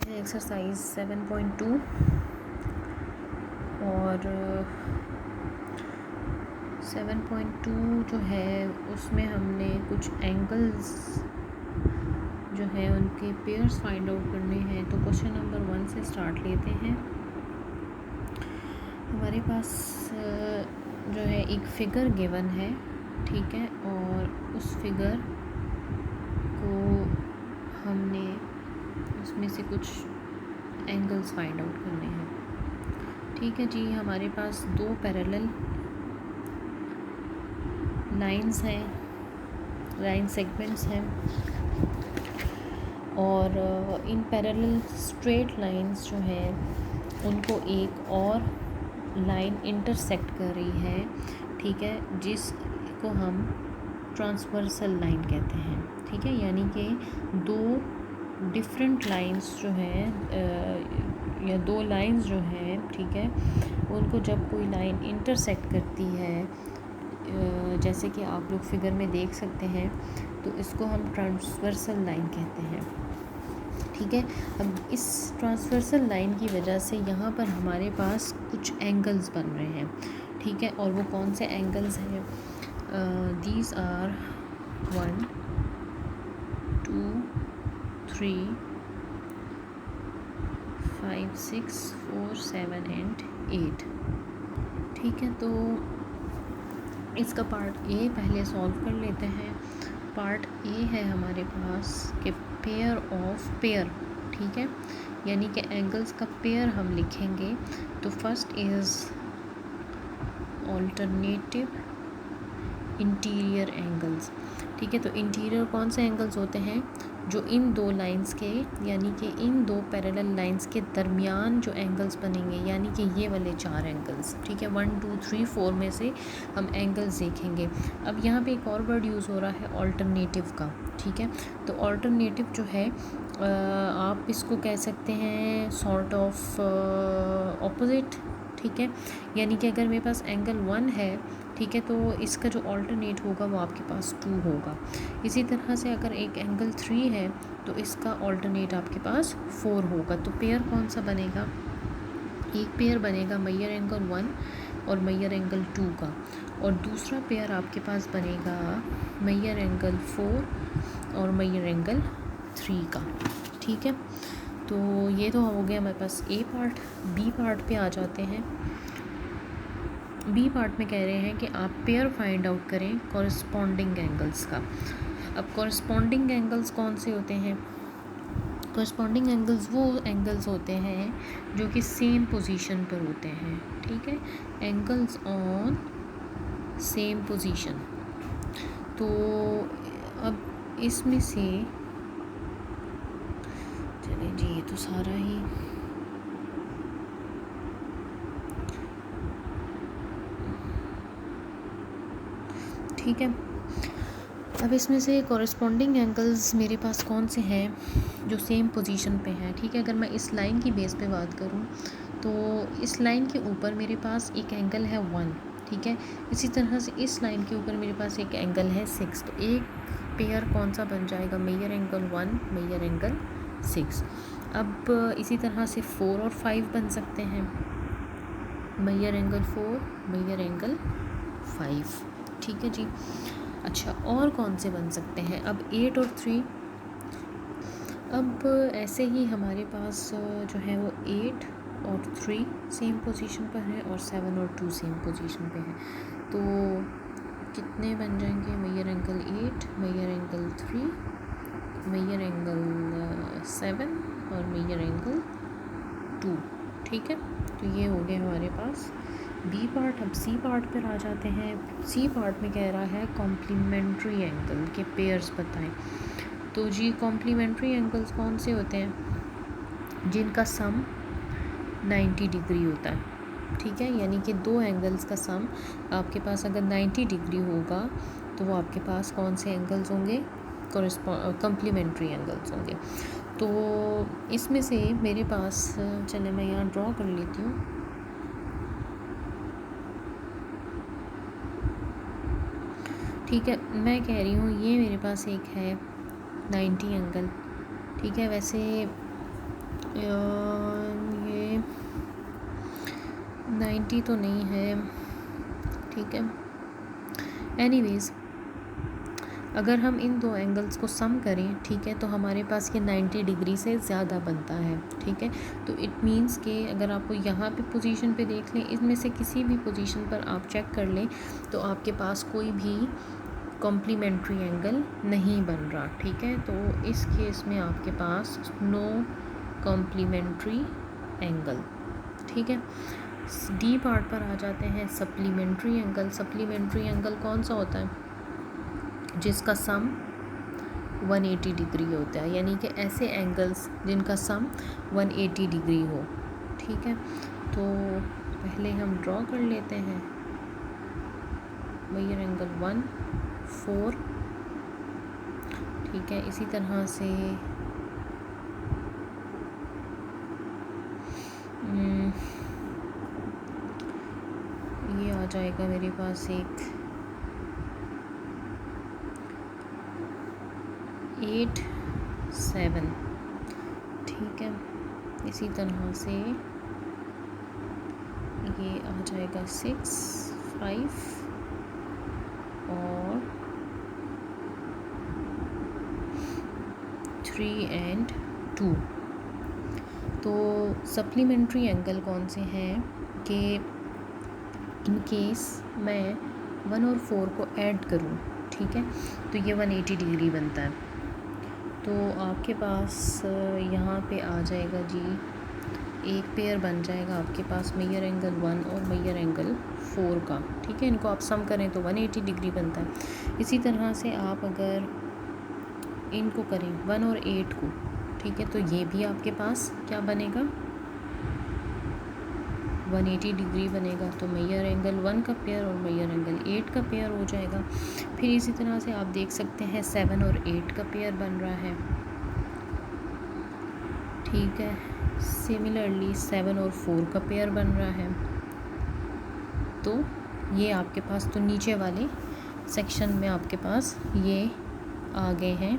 Exercise 7.2 और 7.2 जो है उसमें हमने कुछ एंगल्स जो है उनके पेयर्स फाइंड आउट करने हैं। तो क्वेश्चन नंबर 1 से स्टार्ट लेते हैं। हमारे पास जो है एक फिगर गिवन है, ठीक है, और उस फिगर को हमने उसमें से कुछ एंगल्स फाइंड आउट करने हैं। ठीक है जी, हमारे पास दो पैरेलल लाइंस हैं, लाइन सेगमेंट्स हैं, और इन पैरेलल स्ट्रेट लाइंस जो हैं उनको एक और लाइन इंटरसेक्ट कर रही है, ठीक है, जिसको हम ट्रांसवर्सल लाइन कहते हैं। ठीक है, यानी कि दो डिफरेंट लाइंस जो हैं या दो लाइंस जो हैं, ठीक है, उनको जब कोई लाइन इंटरसेक्ट करती है, जैसे कि आप लोग फिगर में देख सकते हैं, तो इसको हम ट्रांसवर्सल लाइन कहते हैं। ठीक है, अब इस ट्रांसवर्सल लाइन की वजह से यहाँ पर हमारे पास कुछ एंगल्स बन रहे हैं, ठीक है, और वो कौन से एंगल्स हैं? These are 1 2 3 5 6 4 7 and 8। ठीक है, तो इसका पार्ट ए पहले सॉल्व कर लेते हैं। पार्ट ए है हमारे पास कि पेयर ऑफ पेयर, ठीक है, यानी कि एंगल्स का पेयर हम लिखेंगे। तो first is alternative interior angles. ठीक है, तो इंटीरियर कौन से एंगल्स होते हैं? जो इन दो लाइंस के, यानी कि इन दो पैरेलल लाइंस के दरमियान जो एंगल्स बनेंगे, यानी कि ये वाले चार एंगल्स। ठीक है, 1 2 3 4 में से हम एंगल्स देखेंगे। अब यहाँ पे एक और वर्ड यूज़ हो रहा है ऑल्टरनेटिव का। ठीक है, तो ऑल्टरनेटिव जो है आप इसको कह सकते हैं सॉर्ट ऑफ ऑपोजिट। ठीक है, यानी कि अगर मेरे पास एंगल 1 है, ठीक है, तो इसका जो ऑल्टरनेट होगा वो आपके पास 2 होगा। इसी तरह से अगर एक एंगल 3 है तो इसका ऑल्टरनेट आपके पास 4 होगा। तो पेयर कौन सा बनेगा? एक पेयर बनेगा मैयर एंगल 1 और मैयर एंगल 2 का, और दूसरा पेयर आपके पास बनेगा मैयर एंगल 4 और मैयर एंगल 3 का। ठीक है, तो ये तो हो गया हमारे पास ए पार्ट। बी पार्ट पे आ जाते हैं। बी पार्ट में कह रहे हैं कि आप पेयर फाइंड आउट करें कॉरस्पॉन्डिंग एंगल्स का। अब कॉरस्पॉन्डिंग एंगल्स कौन से होते हैं? कॉरस्पॉन्डिंग एंगल्स वो एंगल्स होते हैं जो कि सेम पोजीशन पर होते हैं। ठीक है, एंगल्स ऑन सेम पोजीशन। तो अब इसमें से चलिए जी, ये तो सारा ही ठीक है। अब इसमें से कॉरस्पॉन्डिंग एंगल्स मेरे पास कौन से हैं जो सेम पोजीशन पे हैं? ठीक है, अगर मैं इस लाइन की बेस पे बात करूं तो इस लाइन के ऊपर मेरे पास एक एंगल है 1, ठीक है, इसी तरह से इस लाइन के ऊपर मेरे पास एक एंगल है 6। तो एक पेयर कौन सा बन जाएगा? Maihar angle 1 Maihar angle 6। अब इसी तरह से 4 और 5 बन सकते हैं, मैयर एंगल 4 मैयर एंगल 5। ठीक है जी। अच्छा, और कौन से बन सकते हैं? अब 8 और 3। अब ऐसे ही हमारे पास जो है वो 8 और 3 सेम पोजीशन पर है और 7 और 2 सेम पोजीशन पे है। तो कितने बन जाएंगे? Maihar angle 8 Maihar angle 3 Maihar angle 7 और मैयर एंगल 2। ठीक है, तो ये हो गए हमारे पास बी पार्ट। अब सी पार्ट पर आ जाते हैं। सी पार्ट में कह रहा है कॉम्प्लीमेंट्री एंगल के पेयर्स बताएं। तो जी, कॉम्प्लीमेंट्री एंगल्स कौन से होते हैं? जिनका सम 90 डिग्री होता है। ठीक है, यानी कि दो एंगल्स का सम आपके पास अगर 90 डिग्री होगा तो वो आपके पास कौन से एंगल्स होंगे? कॉम्प्लीमेंट्री एंगल्स होंगे। तो इसमें से मेरे पास, चले मैं यहाँ ड्रॉ कर लेती हूँ। ठीक है, मैं कह रही हूँ ये मेरे पास एक है 90 एंगल। ठीक है, वैसे ये 90 तो नहीं है, ठीक है। एनीवेज़ अगर हम इन दो एंगल्स को सम करें, ठीक है, तो हमारे पास ये 90 डिग्री से ज़्यादा बनता है, ठीक है। तो इट मीन्स कि अगर आपको यहाँ पे पोजीशन पे देख लें, इनमें से किसी भी पोजीशन पर आप चेक कर लें तो आपके पास कोई भी कॉम्प्लीमेंट्री एंगल नहीं बन रहा, ठीक है। तो इस केस में आपके पास नो कॉम्प्लीमेंट्री एंगल, ठीक है। डी पार्ट पर आ जाते हैं, सप्लीमेंट्री एंगल। सप्लीमेंट्री एंगल कौन सा होता है? जिसका सम 180 डिग्री होता है, यानी कि ऐसे एंगल्स जिनका सम 180 डिग्री हो, ठीक है। तो पहले हम ड्रॉ कर लेते हैं। मेजर एंगल 1 4, ठीक है। इसी तरह से ये आ जाएगा मेरे पास एक 8 7, ठीक है। इसी तरह से ये आ जाएगा 6 5 और 3 and 2। तो सप्लीमेंट्री एंगल कौन से हैं कि इन केस मैं 1 और 4 को ऐड करूं, ठीक है, तो ये 180 डिग्री बनता है। तो आपके पास यहाँ पे आ जाएगा जी, एक पेयर बन जाएगा आपके पास मेजर एंगल 1 और मेजर एंगल 4 का, ठीक है। इनको आप सम करें तो 180 डिग्री बनता है। इसी तरह से आप अगर इनको करें 1 और 8 को, ठीक है, तो ये भी आपके पास क्या बनेगा? 180 डिग्री बनेगा। तो मेजर एंगल 1 का पेयर और मेजर एंगल 8 का पेयर हो जाएगा। फिर इसी तरह से आप देख सकते हैं 7 और 8 का पेयर बन रहा है, ठीक है। सिमिलरली 7 और 4 का पेयर बन रहा है। तो ये आपके पास, तो नीचे वाले सेक्शन में आपके पास ये आ गए हैं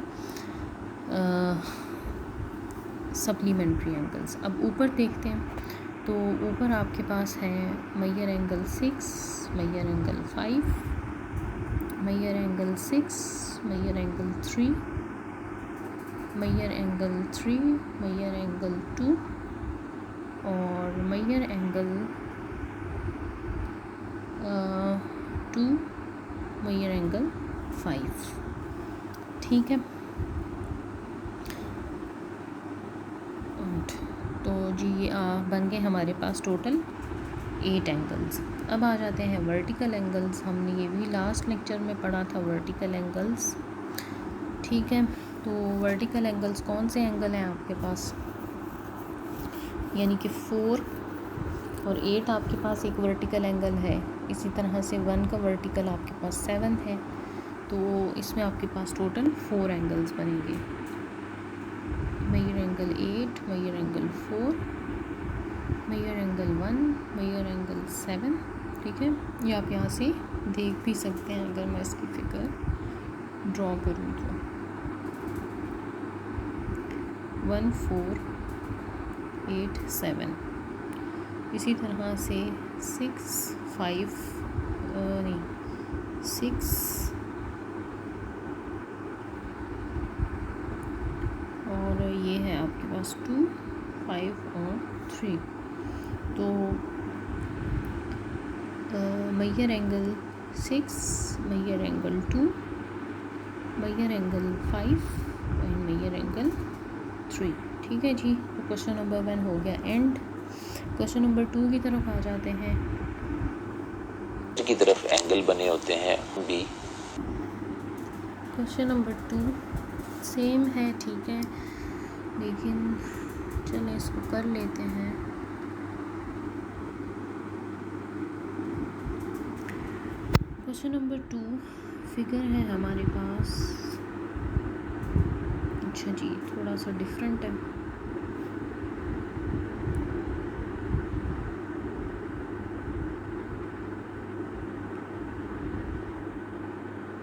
सप्लीमेंट्री एंगल्स। अब ऊपर देखते हैं, तो ऊपर आपके पास है major angle 6, major angle 5, major angle 6, major angle 3, major angle 3, major angle 2 और मेजर एंगल 2, मेजर एंगल 5, ठीक है। तो जी ये बन गए हमारे पास टोटल 8 एंगल्स। अब आ जाते हैं वर्टिकल एंगल्स। हमने ये भी लास्ट लेक्चर में पढ़ा था, वर्टिकल एंगल्स, ठीक है। तो वर्टिकल एंगल्स कौन से एंगल हैं आपके पास? यानी कि 4 और 8 आपके पास एक वर्टिकल एंगल है। इसी तरह से 1 का वर्टिकल आपके पास 7 है। तो इसमें आपके पास टोटल 4 एंगल्स बनेंगे। Major angle 8, major angle 4, major angle 1, major angle 7, ठीक है। ये आप यहाँ से देख भी सकते हैं अगर मैं इसकी फिगर ड्रॉ करूँ तो 1 4 8 7। इसी तरह से 6 5 नहीं 6 और ये है आपके पास 2 5 और 3। तो major angle 6, major angle 2, major angle 5 and major angle 3, ठीक है जी। तो क्वेश्चन नंबर 1 हो गया एंड। क्वेश्चन नंबर 2 की तरफ आ जाते हैं। की तरफ एंगल बने होते हैं बी। क्वेश्चन नंबर 2 सेम है, ठीक है, लेकिन चलो इसको कर लेते हैं। क्वेश्चन नंबर 2 फिगर है हमारे पास, अच्छा जी थोड़ा सा डिफरेंट है।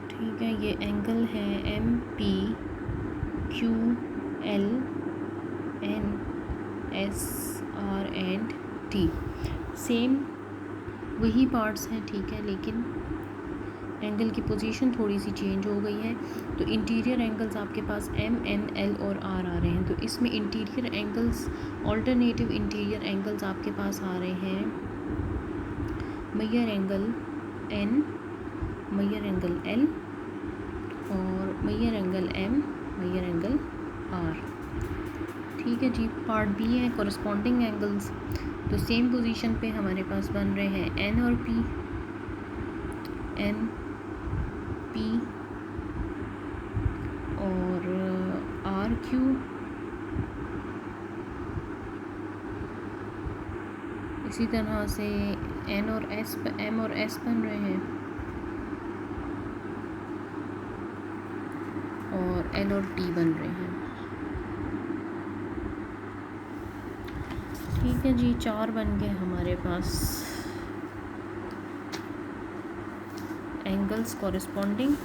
ठीक है, ये एंगल है MP QL S R and T same वही पार्ट्स हैं, ठीक है, लेकिन एंगल की पोजीशन थोड़ी सी चेंज हो गई है। तो इंटीरियर एंगल्स आपके पास एम, एन, एल और आर आ रहे हैं। तो इसमें interior angles, alternative interior angles आपके पास आ रहे हैं measure angle N, measure angle L और major angle M, measure angle R. ठीक है जी। पार्ट बी है कॉरस्पॉन्डिंग एंगल्स। तो सेम पोजीशन पे हमारे पास बन रहे हैं एन और पी, एन पी और आर क्यू, इसी तरह से एन और एस, एम और एस बन रहे हैं और एल और टी बन रहे हैं। ठीक है जी, 4 बन गए हमारे पास एंगल्स कॉरस्पॉन्डिंग।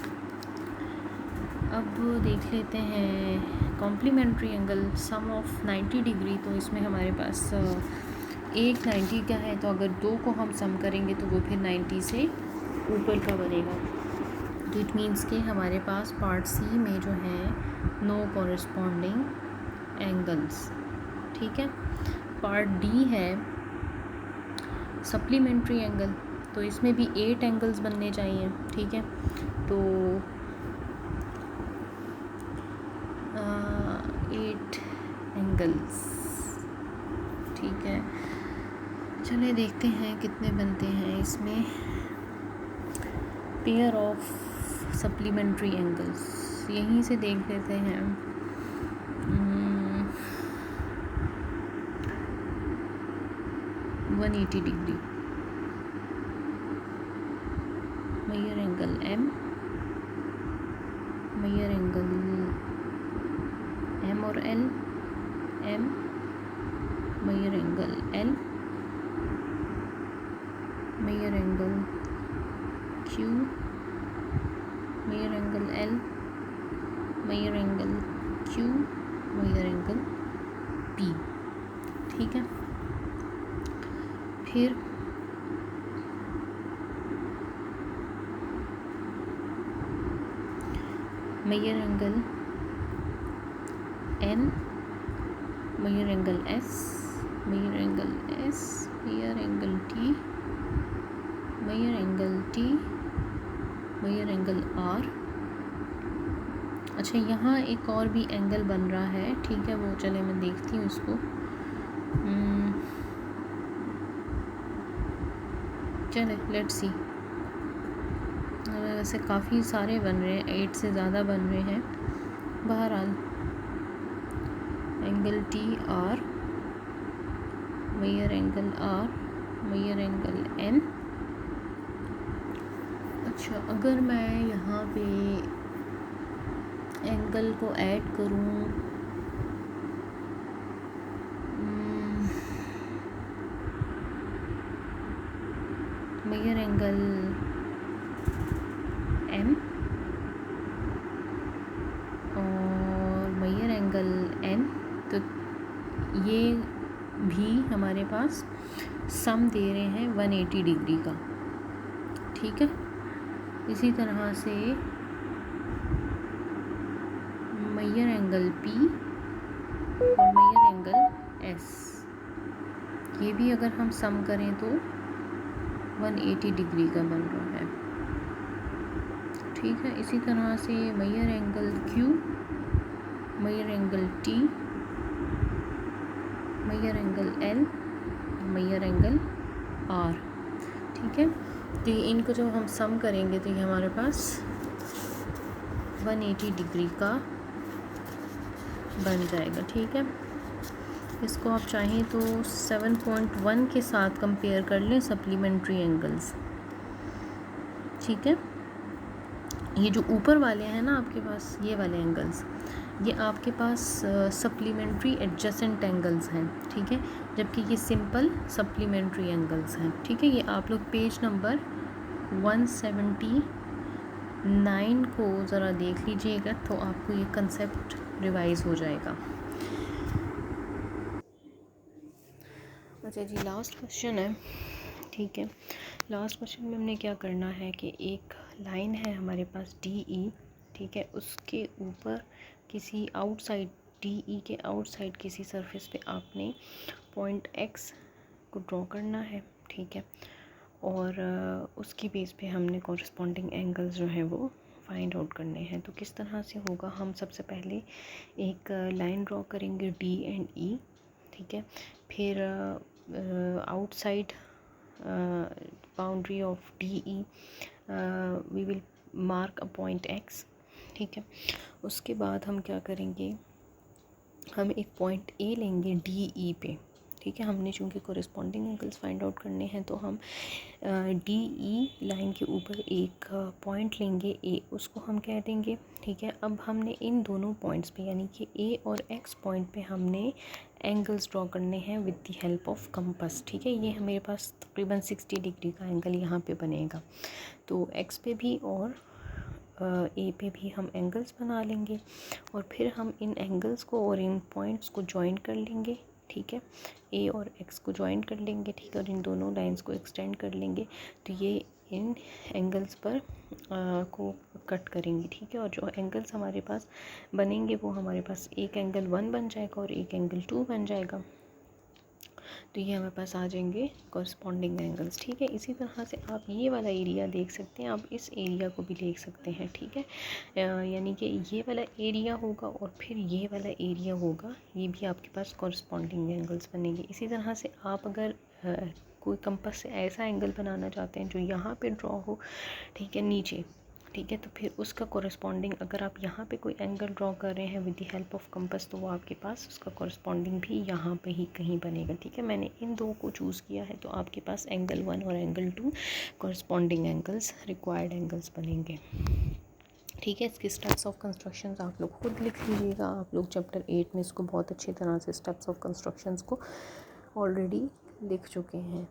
अब देख लेते हैं complementary angle sum of 90 degree. तो इसमें हमारे पास एक 90 का है, तो अगर 2 को हम सम करेंगे तो वो फिर 90 से ऊपर का बनेगा। तो इट मीन्स कि हमारे पास पार्ट सी में जो है नो कॉरस्पॉन्डिंग एंगल्स। ठीक है। पार्ट डी है सप्लीमेंट्री एंगल। तो इसमें भी 8 एंगल्स बनने चाहिए। ठीक है। तो 8 एंगल्स। ठीक है, चलिए देखते हैं कितने बनते हैं इसमें। पेयर ऑफ सप्लीमेंट्री एंगल्स यहीं से देख लेते हैं। 180 degree measure angle M, measure angle M और L, M, measure angle L, major angle Q, major angle L, major angle Q, major angle P. ठीक है। फिर measure angle N, measure angle S, measure angle S, measure angle T, major angle T, major angle R. अच्छा, यहाँ एक और भी angle बन रहा है। ठीक है, वो चले मैं देखती हूँ इसको। चले लेट्स सी। वैसे काफ़ी सारे बन रहे हैं, 8 से ज़्यादा बन रहे हैं। बहरहाल angle T R, major angle R, major angle N. अच्छा, अगर मैं यहाँ पे एंगल को ऐड करूँ, मेजर एंगल एम और मेजर एंगल एन, तो ये भी हमारे पास सम दे रहे हैं 180 डिग्री का। ठीक है। इसी तरह से मेजर एंगल पी और मेजर एंगल एस, ये भी अगर हम सम करें तो 180 डिग्री का बन रहा है। ठीक है। इसी तरह से major angle Q, major angle T, major angle L, major angle R. ठीक है। तो इनको जब हम सम करेंगे तो ये हमारे पास 180 डिग्री का बन जाएगा। ठीक है। इसको आप चाहें तो 7.1 के साथ कंपेयर कर लें सप्लीमेंट्री एंगल्स। ठीक है। ये जो ऊपर वाले हैं ना आपके पास, ये वाले एंगल्स, ये आपके पास सप्लीमेंट्री एडजेसेंट एंगल्स हैं। ठीक है। जबकि ये सिंपल सप्लीमेंट्री एंगल्स हैं। ठीक है। ये आप लोग पेज नंबर 179 को ज़रा देख लीजिएगा तो आपको ये कंसेप्ट रिवाइज हो जाएगा। अच्छा जी, लास्ट क्वेश्चन है, ठीक है। लास्ट क्वेश्चन में हमने क्या करना है कि एक लाइन है हमारे पास DE, ठीक है, उसके ऊपर किसी आउटसाइड, DE के आउटसाइड किसी सरफेस पे आपने पॉइंट X को ड्रॉ करना है, ठीक है। और उसकी बेस पे हमने कॉरस्पॉन्डिंग एंगल्स जो हैं वो फाइंड आउट करने हैं। तो किस तरह से होगा, हम सबसे पहले एक लाइन ड्रॉ करेंगे D एंड E, ठीक है। फिर outside boundary of DE we will mark a point X, ठीक है। उसके बाद हम क्या करेंगे, हम एक पॉइंट A लेंगे DE पे, ठीक है। हमने चूँकि कोरिस्पॉन्डिंग एंगल्स फाइंड आउट करने हैं तो हम DE लाइन के ऊपर एक पॉइंट लेंगे A, उसको हम कह देंगे, ठीक है। अब हमने इन दोनों पॉइंट्स पे यानी कि A और X पॉइंट पे हमने एंगल्स ड्रॉ करने हैं with the help of compass, ठीक है। ये मेरे पास तकरीबन 60 डिग्री का एंगल यहाँ पे बनेगा। तो X पे भी और A पे भी हम एंगल्स बना लेंगे और फिर हम इन एंगल्स को और इन पॉइंट्स को जॉइन कर लेंगे, ठीक है। A और X को जॉइन कर लेंगे, ठीक है, और इन दोनों लाइंस को एक्सटेंड कर लेंगे। तो ये इन एंगल्स पर को कट करेंगे, ठीक है। और जो एंगल्स हमारे पास बनेंगे वो हमारे पास एक एंगल 1 बन जाएगा और एक एंगल 2 बन जाएगा। तो ये हमारे पास आ जाएंगे कॉरस्पॉन्डिंग एंगल्स, ठीक है। इसी तरह से आप ये वाला एरिया देख सकते हैं, आप इस एरिया को भी देख सकते हैं, ठीक है। यानी कि ये वाला एरिया होगा और फिर ये वाला एरिया होगा, ये भी आपके पास कॉरस्पॉन्डिंग एंगल्स बनेंगे। इसी तरह से आप अगर कोई कंपास से ऐसा एंगल बनाना चाहते हैं जो यहाँ पे ड्रॉ हो, ठीक है, नीचे, ठीक है, तो फिर उसका कॉरस्पॉन्डिंग अगर आप यहाँ पे कोई एंगल ड्रॉ कर रहे हैं with the help of compass, तो वो आपके पास उसका कॉरस्पॉन्डिंग भी यहाँ पे ही कहीं बनेगा, ठीक है। मैंने इन दो को चूज़ किया है तो आपके पास एंगल 1 और angle 2 corresponding angles, required angles बनेंगे, ठीक है। इसके स्टेप्स ऑफ कंस्ट्रक्शंस आप लोग खुद लिख लीजिएगा। आप लोग चैप्टर 8 में इसको बहुत अच्छी तरह से स्टेप्स ऑफ कंस्ट्रक्शंस को ऑलरेडी लिख चुके हैं।